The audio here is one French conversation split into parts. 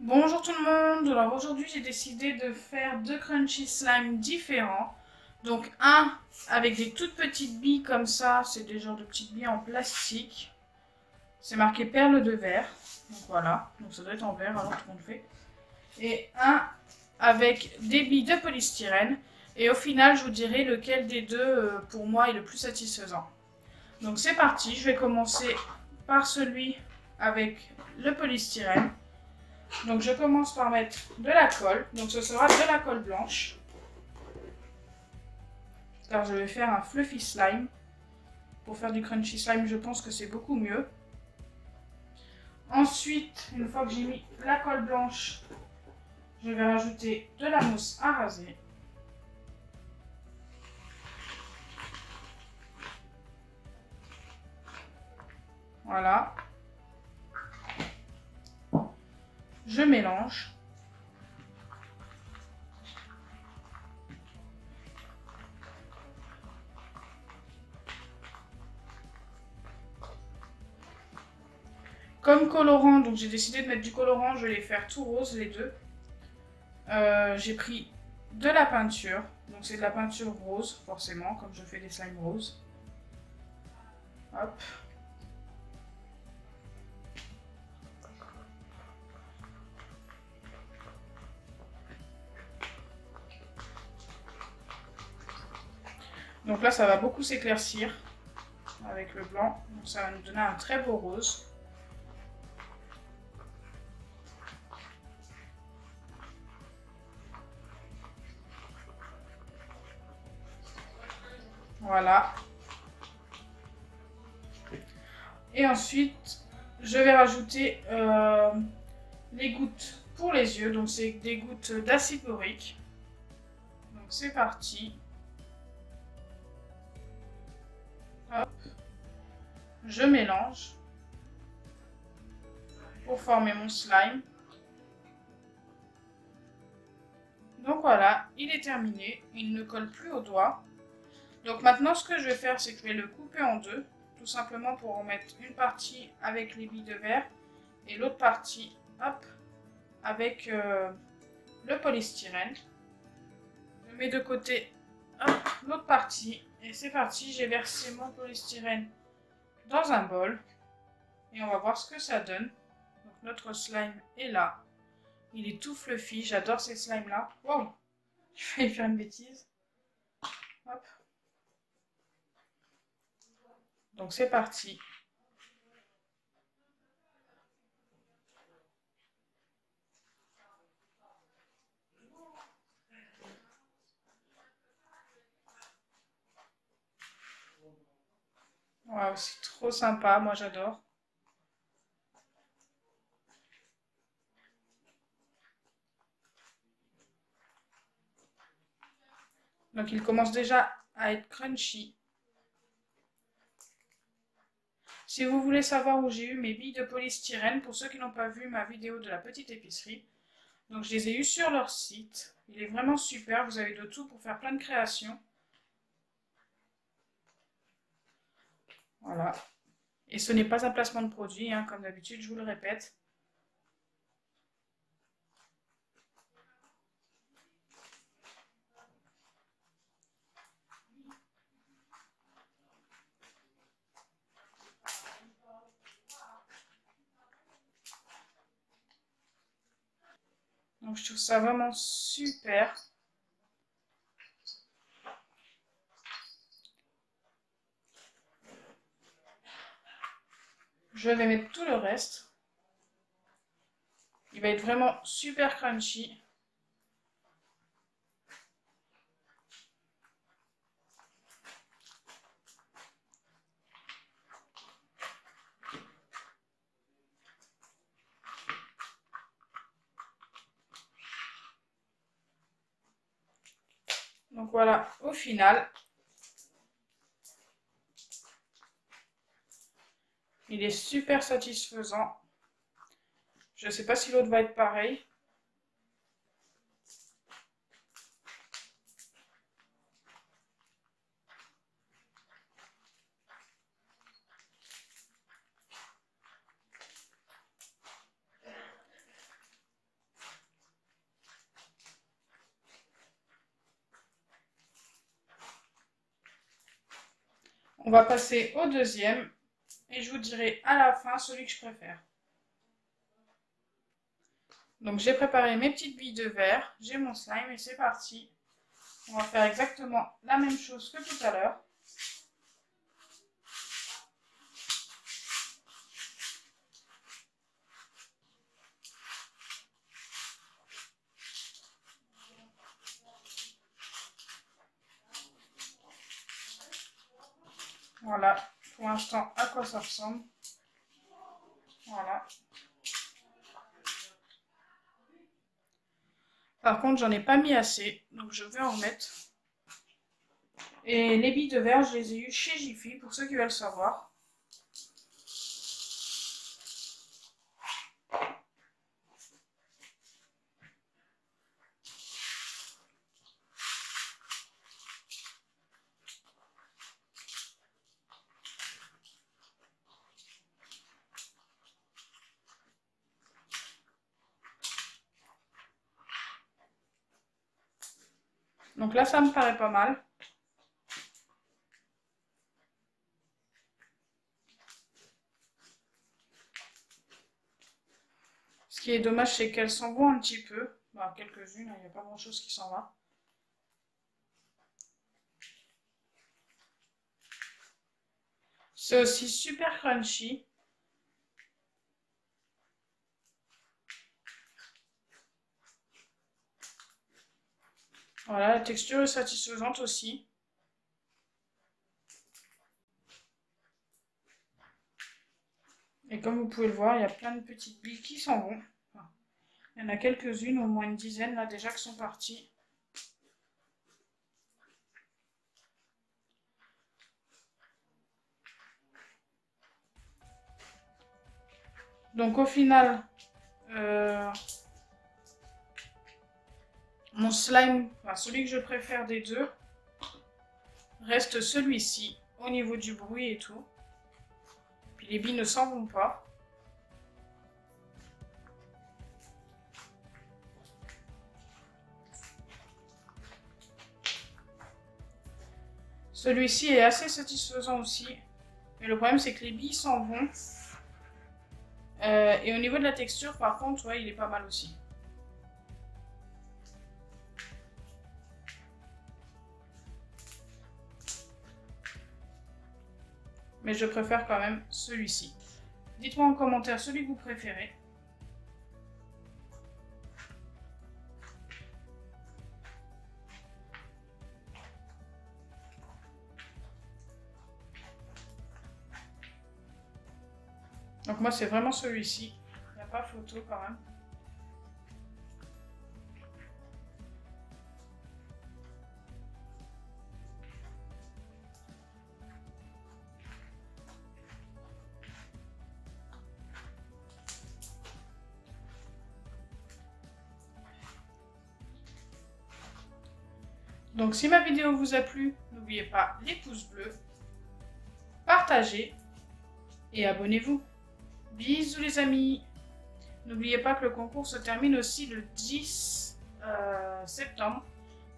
Bonjour tout le monde, alors aujourd'hui j'ai décidé de faire deux crunchy slime différents. Donc un avec des toutes petites billes comme ça, c'est des genres de petites billes en plastique. C'est marqué perles de verre, donc voilà, donc ça doit être en verre alors tout le monde fait. Et un avec des billes de polystyrène. Et au final je vous dirai lequel des deux pour moi est le plus satisfaisant. Donc c'est parti, je vais commencer par celui avec le polystyrène. Donc je commence par mettre de la colle, donc ce sera de la colle blanche, car je vais faire un fluffy slime. Pour faire du crunchy slime, je pense que c'est beaucoup mieux. Ensuite, une fois que j'ai mis la colle blanche, je vais rajouter de la mousse à raser. Voilà. Je mélange. Comme colorant, donc j'ai décidé de mettre du colorant, je vais les faire tout rose les deux. J'ai pris de la peinture, donc c'est de la peinture rose forcément, comme je fais des slimes roses. Hop. Donc là, ça va beaucoup s'éclaircir avec le blanc. Donc ça va nous donner un très beau rose. Voilà. Et ensuite, je vais rajouter les gouttes pour les yeux. Donc c'est des gouttes d'acide borique. Donc c'est parti. Hop. Je mélange pour former mon slime. Donc voilà, il est terminé. Il ne colle plus au doigt. Donc maintenant, ce que je vais faire, c'est que je vais le couper en deux. Tout simplement pour en mettre une partie avec les billes de verre et l'autre partie, hop, avec le polystyrène. Je mets de côté l'autre partie et c'est parti, j'ai versé mon polystyrène dans un bol et on va voir ce que ça donne. Donc notre slime est là, il est tout fluffy, j'adore ces slimes là. Wow, j'ai failli faire une bêtise. Hop. Donc c'est parti. Wow, c'est trop sympa, moi j'adore. Donc il commence déjà à être crunchy. Si vous voulez savoir où j'ai eu mes billes de polystyrène, pour ceux qui n'ont pas vu ma vidéo de la petite épicerie, donc je les ai eues sur leur site. Il est vraiment super, vous avez de tout pour faire plein de créations. Voilà. Et ce n'est pas un placement de produit, hein, comme d'habitude, je vous le répète. Donc je trouve ça vraiment super. Je vais mettre tout le reste. Il va être vraiment super crunchy. Donc voilà, au final, il est super satisfaisant. Je ne sais pas si l'autre va être pareil. On va passer au deuxième et je vous dirai à la fin celui que je préfère. Donc j'ai préparé mes petites billes de verre, j'ai mon slime et c'est parti. On va faire exactement la même chose que tout à l'heure. Voilà, pour l'instant, à quoi ça ressemble. Voilà. Par contre, j'en ai pas mis assez, donc je vais en mettre. Et les billes de verre, je les ai eues chez Jiffy, pour ceux qui veulent savoir. Donc là, ça me paraît pas mal. Ce qui est dommage, c'est qu'elles s'en vont un petit peu. Bah, quelques-unes, il n'y a pas grand-chose qui s'en va. C'est aussi super crunchy. Voilà, la texture est satisfaisante aussi. Et comme vous pouvez le voir, il y a plein de petites billes qui s'en vont. Enfin, il y en a quelques-unes, au moins une dizaine là déjà qui sont parties. Donc au final, mon slime, enfin celui que je préfère des deux, reste celui-ci, au niveau du bruit et tout. Puis les billes ne s'en vont pas. Celui-ci est assez satisfaisant aussi. Mais le problème, c'est que les billes s'en vont. Et au niveau de la texture, par contre, ouais, il est pas mal aussi. Mais je préfère quand même celui-ci. Dites-moi en commentaire celui que vous préférez. Donc moi, c'est vraiment celui-ci. Il n'y a pas photo quand même. Donc si ma vidéo vous a plu, n'oubliez pas les pouces bleus, partagez et abonnez-vous. Bisous les amis. N'oubliez pas que le concours se termine aussi le 10 septembre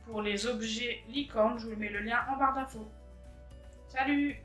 pour les objets licorne. Je vous mets le lien en barre d'infos. Salut!